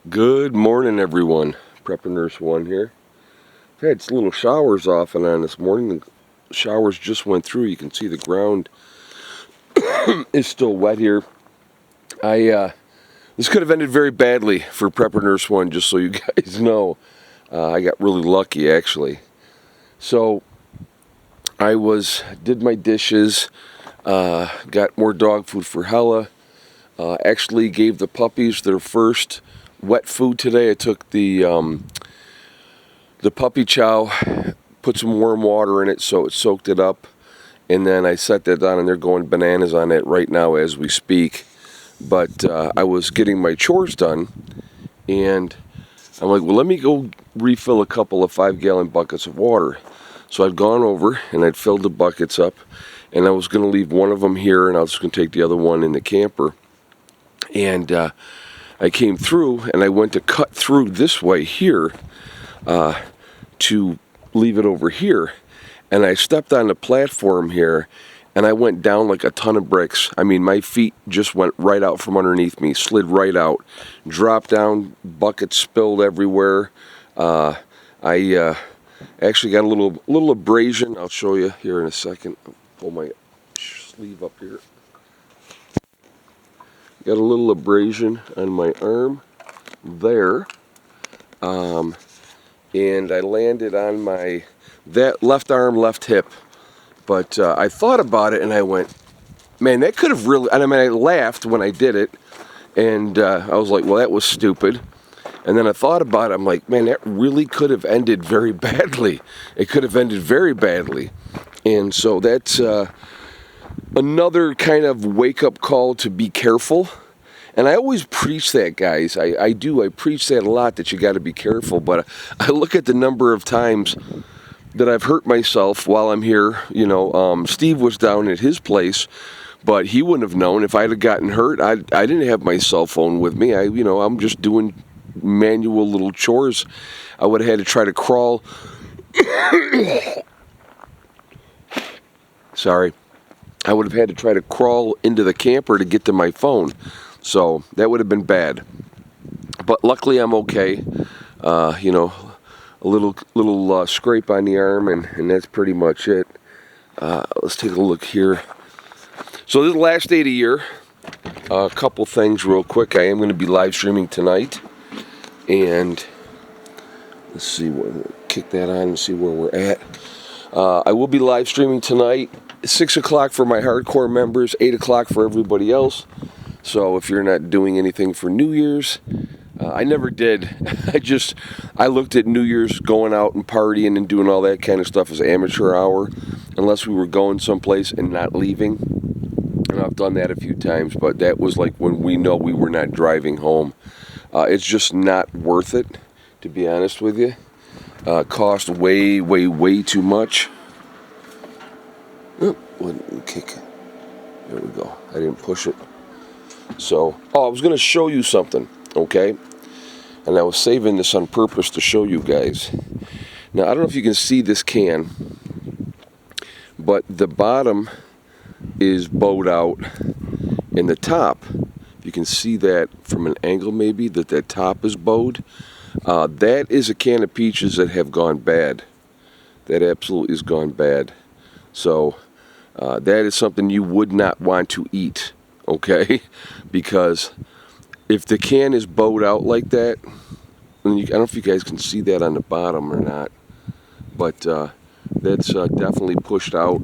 Good morning, everyone. Prepper Nurse 1 here. I've had little showers off and on this morning. The showers just went through. You can see the ground is still wet here. This could have ended very badly for Prepper Nurse 1, just so you guys know. I got really lucky, actually. So, did my dishes, got more dog food for Hella, actually gave the puppies their first wet food today. I took the puppy chow, put some warm water in it so it soaked it up, and then I set that down and they're going bananas on it right now as we speak. But I was getting my chores done and I'm like, well, let me go refill a couple of 5-gallon buckets of water. So I'd gone over and I'd filled the buckets up and I was going to leave one of them here and I was just going to take the other one in the camper. And I came through and I went to cut through this way here to leave it over here. And I stepped on the platform here and I went down like a ton of bricks. I mean, my feet just went right out from underneath me, slid right out, dropped down, buckets spilled everywhere. I actually got a little abrasion. I'll show you here in a second. I'll pull my sleeve up here. Got a little abrasion on my arm there, and I landed on that left arm, left hip. But I thought about it and I went, man, that could have really, and I mean, I laughed when I did it, and I was like, well, that was stupid. And then I thought about it, I'm like, man, that really could have ended very badly. It could have ended very badly. And so that's another kind of wake-up call to be careful. And I always preach that, guys. I do. I preach that a lot, that you got to be careful. But I look at the number of times that I've hurt myself while I'm here. You know, Steve was down at his place, but he wouldn't have known if I'd have gotten hurt. I didn't have my cell phone with me. I'm just doing manual little chores. I would have had to try to crawl. Sorry. I would have had to try to crawl into the camper to get to my phone. So that would have been bad. But luckily I'm okay. A little scrape on the arm, and that's pretty much it. Let's take a look here. So this is the last day of the year. A couple things real quick. I am going to be live streaming tonight. And let's see, kick that on and see where we're at. I will be live streaming tonight. 6 o'clock for my hardcore members, 8 o'clock for everybody else. So if you're not doing anything for New Year's, I never did. I looked at New Year's going out and partying and doing all that kind of stuff as amateur hour, unless we were going someplace and not leaving. And I've done that a few times, but that was like when we know we were not driving home. It's just not worth it, to be honest with you. Cost way, way, way too much. Oh, kick. There we go. I didn't push it. So, I was going to show you something, okay? And I was saving this on purpose to show you guys. Now, I don't know if you can see this can, but the bottom is bowed out, and the top, you can see that from an angle maybe, that top is bowed. That is a can of peaches that have gone bad. That absolutely has gone bad. So, that is something you would not want to eat. Okay, because if the can is bowed out like that, and I don't know if you guys can see that on the bottom or not, but that's definitely pushed out,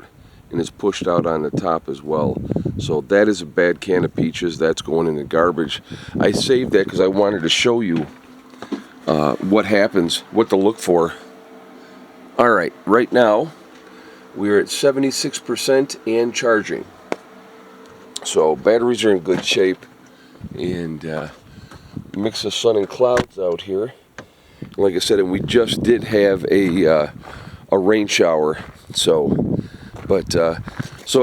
and it's pushed out on the top as well. So that is a bad can of peaches. That's going in the garbage. I saved that because I wanted to show you what happens, what to look for. All right, right now we're at 76% and charging. So batteries are in good shape, and mix of sun and clouds out here. Like I said, and we just did have a rain shower. So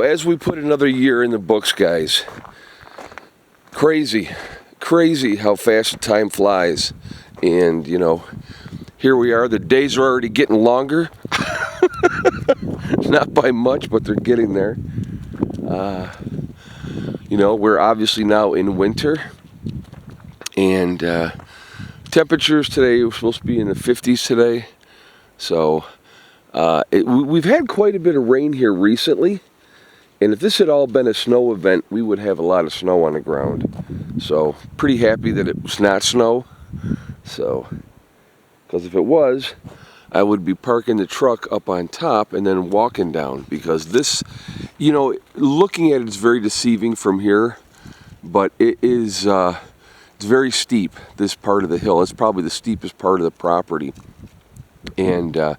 as we put another year in the books, guys, crazy how fast time flies. And here we are. The days are already getting longer. Not by much, but they're getting there. We're obviously now in winter, and Temperatures today were supposed to be in the 50s today. So we've had quite a bit of rain here recently. And if this had all been a snow event, we would have a lot of snow on the ground. So pretty happy that it was not snow. So, because if it was, I would be parking the truck up on top and then walking down, because this, you know, looking at it is very deceiving from here, but it is, it's very steep, this part of the hill. It's probably the steepest part of the property. And yeah,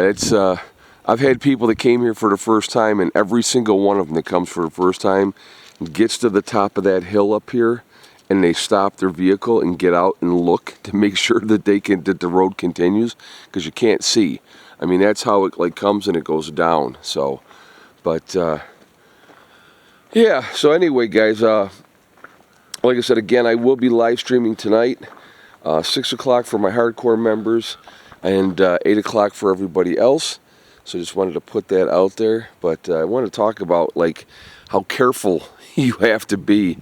it's, I've had people that came here for the first time, and every single one of them that comes for the first time gets to the top of that hill up here, and they stop their vehicle and get out and look to make sure that that the road continues, because you can't see. I mean, that's how it like comes and it goes down. So, but yeah. So anyway, guys, like I said again, I will be live streaming tonight, 6 o'clock for my hardcore members, and 8 o'clock for everybody else. So just wanted to put that out there. But I want to talk about like how careful you have to be,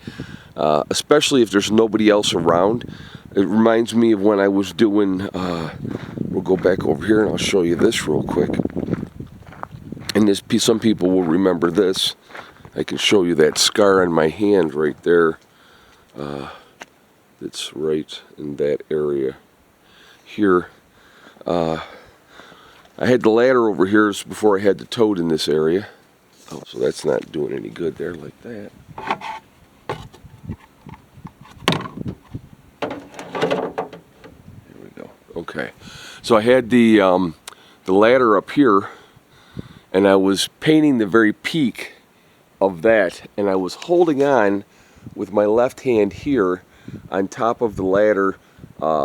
especially if there's nobody else around. It reminds me of when I was doing, we'll go back over here and I'll show you this real quick. And this piece, some people will remember this. I can show you that scar on my hand right there. It's right in that area here. I had the ladder over here before I had the toad in this area. Oh, so that's not doing any good there like that. There we go. Okay. So I had the ladder up here, and I was painting the very peak of that, and I was holding on with my left hand here on top of the ladder,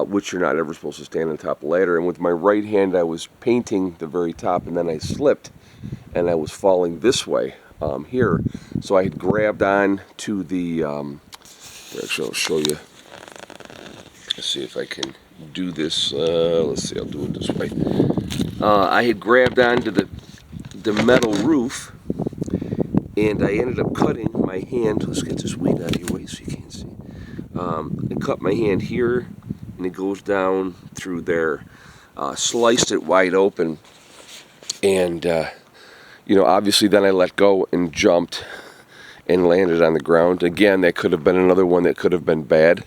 which you're not ever supposed to stand on top of the ladder, and with my right hand I was painting the very top, and then I slipped and I was falling this way here. So I had grabbed on to the, actually I'll show you, let's see if I can do this, let's see, I'll do it this way. I had grabbed onto the metal roof, and I ended up cutting my hand. Let's get this weight out of your way so you can't see. I cut my hand here, and it goes down through there. Sliced it wide open, and you know, obviously then I let go and jumped and landed on the ground. Again, that could have been another one that could have been bad.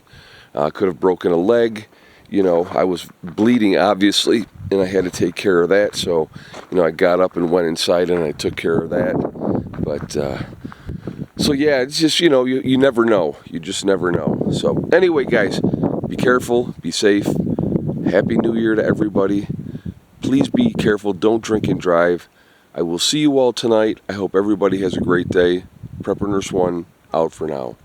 Could have broken a leg. You know, I was bleeding obviously, and I had to take care of that. So, you know, I got up and went inside and I took care of that. But so yeah, it's just, you know, you never know. You just never know. So anyway, guys, be careful, be safe. Happy New Year to everybody. Please be careful. Don't drink and drive. I will see you all tonight. I hope everybody has a great day. Prepper Nurse 1 out for now.